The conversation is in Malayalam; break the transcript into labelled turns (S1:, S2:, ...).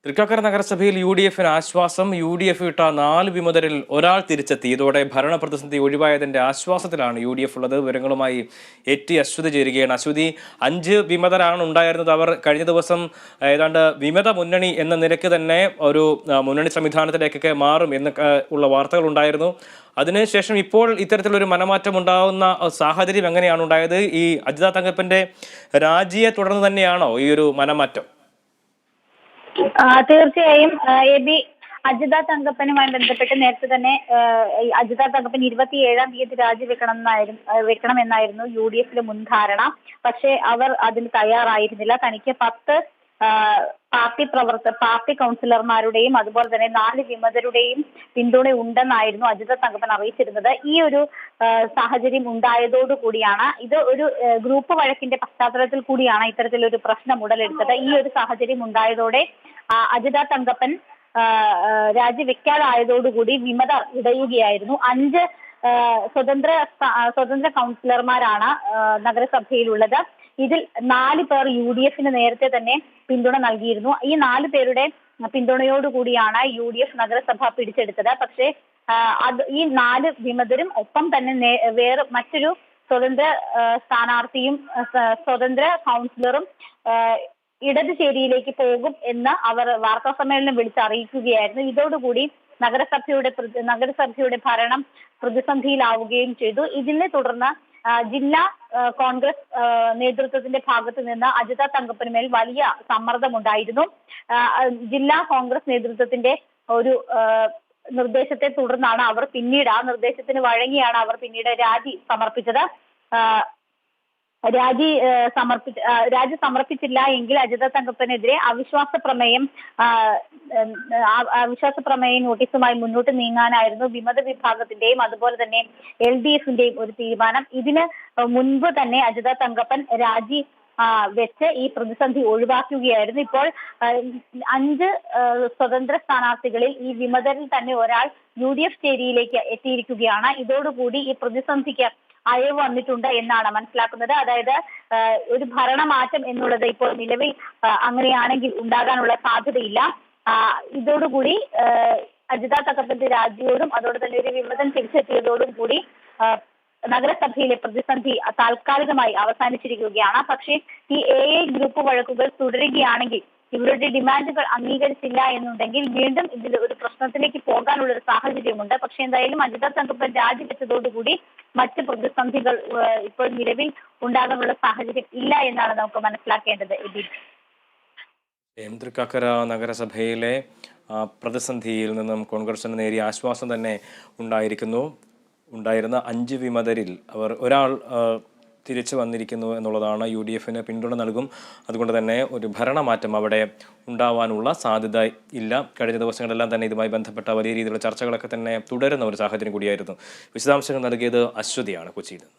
S1: തൃക്കാക്കര നഗരസഭയിൽ യു.ഡി.എഫിന് ആശ്വാസം. യു.ഡി.എഫ് വിട്ട 4 വിമതരിൽ ഒരാൾ തിരിച്ചെത്തി. ഇതോടെ ഭരണപ്രതിസന്ധി ഒഴിവായതിന്റെ ആശ്വാസത്തിലാണ് യു.ഡി.എഫ് ഉള്ളത്. വിവരങ്ങളുമായി എ.ടി. അശ്വതി ചേരുകയാണ്. അശ്വതി, 5 വിമതരാണ് ഉണ്ടായിരുന്നത്. അവർ കഴിഞ്ഞ ദിവസം ഏതാണ്ട് വിമത മുന്നണി എന്ന നിലയ്ക്ക് തന്നെ ഒരു മുന്നണി സംവിധാനത്തിലേക്കൊക്കെ മാറും എന്നൊക്കെ ഉള്ള വാർത്തകൾ ഉണ്ടായിരുന്നു. അതിനുശേഷം ഇപ്പോൾ ഇത്തരത്തിലൊരു മനമാറ്റം ഉണ്ടാകുന്ന സാഹചര്യം എങ്ങനെയാണ് ഉണ്ടായത്? ഈ അജിത തങ്കപ്പന്റെ രാജിയെ തുടർന്ന് തന്നെയാണോ ഈ ഒരു മനമാറ്റം?
S2: തീർച്ചയായും അജിത തങ്കപ്പനുമായി ബന്ധപ്പെട്ട് നേരത്തെ തന്നെ അജിത തങ്കപ്പൻ 27-ാം തീയതി വെക്കണമെന്നായിരുന്നു യു.ഡി.എഫിലെ മുൻധാരണ. പക്ഷേ അവർ അതിന് തയ്യാറായിരുന്നില്ല. തനിക്ക് 10 പാർട്ടി കൗൺസിലർമാരുടെയും അതുപോലെ തന്നെ 4 വിമതരുടെയും പിന്തുണ ഉണ്ടെന്നായിരുന്നു അജിത തങ്കപ്പൻ അറിയിച്ചിരുന്നത്. ഈ ഒരു സാഹചര്യം ഉണ്ടായതോടുകൂടിയാണ് ഇത് ഒരു ഗ്രൂപ്പ് വഴക്കിന്റെ പശ്ചാത്തലത്തിൽ കൂടിയാണ് ഇത്തരത്തിലൊരു പ്രശ്നം ഉടലെടുത്തത്. ഈ ഒരു സാഹചര്യം ഉണ്ടായതോടെ അജിത തങ്കപ്പൻ രാജിവെക്കാതായതോടുകൂടി വിമതർ ഇടയുകയായിരുന്നു. 5 സ്വതന്ത്ര കൗൺസിലർമാരാണ് നഗരസഭയിലുള്ളത്. ഇതിൽ 4 പേർ യു.ഡി.എഫിന് നേരത്തെ തന്നെ പിന്തുണ നൽകിയിരുന്നു. ഈ 4 പേരുടെ പിന്തുണയോടുകൂടിയാണ് യു.ഡി.എഫ് നഗരസഭ പിടിച്ചെടുത്തത്. പക്ഷേ ഈ 4 വിമതരും ഒപ്പം തന്നെ വേറെ മറ്റൊരു സ്വതന്ത്ര സ്ഥാനാർത്ഥിയും സ്വതന്ത്ര കൗൺസിലറും ഇടത് ചേരിയിലേക്ക് പോകും എന്ന് അവർ വാർത്താ സമ്മേളനം വിളിച്ചറിയിക്കുകയായിരുന്നു. ഇതോടുകൂടി നഗരസഭയുടെ ഭരണം പ്രതിസന്ധിയിലാവുകയും ചെയ്തു. ഇതിനെ തുടർന്ന് ജില്ലാ കോൺഗ്രസ് നേതൃത്വത്തിന്റെ ഭാഗത്ത് നിന്ന് അജിത തങ്കപ്പനുമേൽ വലിയ സമ്മർദ്ദമുണ്ടായിരുന്നു. ജില്ലാ കോൺഗ്രസ് നേതൃത്വത്തിന്റെ ഒരു നിർദ്ദേശത്തെ തുടർന്നാണ് അവർ പിന്നീട് ആ നിർദ്ദേശത്തിന് വഴങ്ങിയാണ് അവർ പിന്നീട് രാജി സമർപ്പിച്ചത്. രാജി സമർപ്പിച്ചില്ല എങ്കിൽ അജിത തങ്കപ്പനെതിരെ അവിശ്വാസ പ്രമേയ നോട്ടീസുമായി മുന്നോട്ട് നീങ്ങാനായിരുന്നു വിമത വിഭാഗത്തിന്റെയും അതുപോലെ തന്നെ LDFന്റെയും ഒരു തീരുമാനം. ഇതിന് മുൻപ് തന്നെ അജിത തങ്കപ്പൻ രാജി വെച്ച് ഈ പ്രതിസന്ധി ഒഴിവാക്കുകയായിരുന്നു. ഇപ്പോൾ 5 സ്വതന്ത്ര സ്ഥാനാർത്ഥികളിൽ ഈ വിമതരിൽ തന്നെ ഒരാൾ UDF ചേരിയിലേക്ക് എത്തിയിരിക്കുകയാണ്. ഇതോടുകൂടി ഈ പ്രതിസന്ധിക്ക് അയവ് വന്നിട്ടുണ്ട് എന്നാണ് മനസ്സിലാക്കുന്നത്. അതായത് ഒരു ഭരണമാറ്റം എന്നുള്ളത് ഇപ്പോൾ നിലവിൽ അങ്ങനെയാണെങ്കിൽ ഉണ്ടാകാനുള്ള സാധ്യതയില്ല. ഇതോടുകൂടി അജിത തങ്കപ്പന്റെ രാജിയോടും അതോടെ തന്നെ ഒരു വിമതൻ തിരിച്ചെത്തിയതോടും കൂടി നഗരസഭയിലെ പ്രതിസന്ധി താൽക്കാലികമായി അവസാനിച്ചിരിക്കുകയാണ്. പക്ഷേ ഈ AA ഗ്രൂപ്പ് വഴക്കുകൾ തുടരുകയാണെങ്കിൽ, ഇവരുടെ ഡിമാൻഡുകൾ അംഗീകരിച്ചില്ല എന്നുണ്ടെങ്കിൽ വീണ്ടും ഇതിൽ ഒരു പ്രശ്നത്തിലേക്ക് പോകാനുള്ള ഒരു സാഹചര്യമുണ്ട്. പക്ഷെ എന്തായാലും അജിത തങ്കപ്പൻ രാജിവെച്ചതോടുകൂടി മറ്റ് പ്രതിസന്ധികൾ ഇപ്പോൾ നിലവിൽ ഉണ്ടാകാനുള്ള സാഹചര്യം ഇല്ല എന്നാണ് നമുക്ക് മനസ്സിലാക്കേണ്ടത്.
S1: തൃക്കാക്കര നഗരസഭയിലെ പ്രതിസന്ധിയിൽ നിന്നും കോൺഗ്രസിന് നേരിയ ആശ്വാസം തന്നെ ഉണ്ടായിരുന്ന 5 വിമതരിൽ ഒരാൾ തിരിച്ചു വന്നിരിക്കുന്നു എന്നുള്ളതാണ്. UDFന് പിന്തുണ നൽകും. അതുകൊണ്ട് തന്നെ ഒരു ഭരണമാറ്റം അവിടെ ഉണ്ടാവാനുള്ള സാധ്യത ഇല്ല. കഴിഞ്ഞ ദിവസങ്ങളെല്ലാം തന്നെ ഇതുമായി ബന്ധപ്പെട്ട വലിയ രീതിയിലുള്ള ചർച്ചകളൊക്കെ തന്നെ തുടരുന്ന ഒരു സാഹചര്യം കൂടിയായിരുന്നു. വിശദാംശങ്ങൾ നൽകിയത് അശ്വതിയാണ് കൊച്ചിയിൽ നിന്ന്.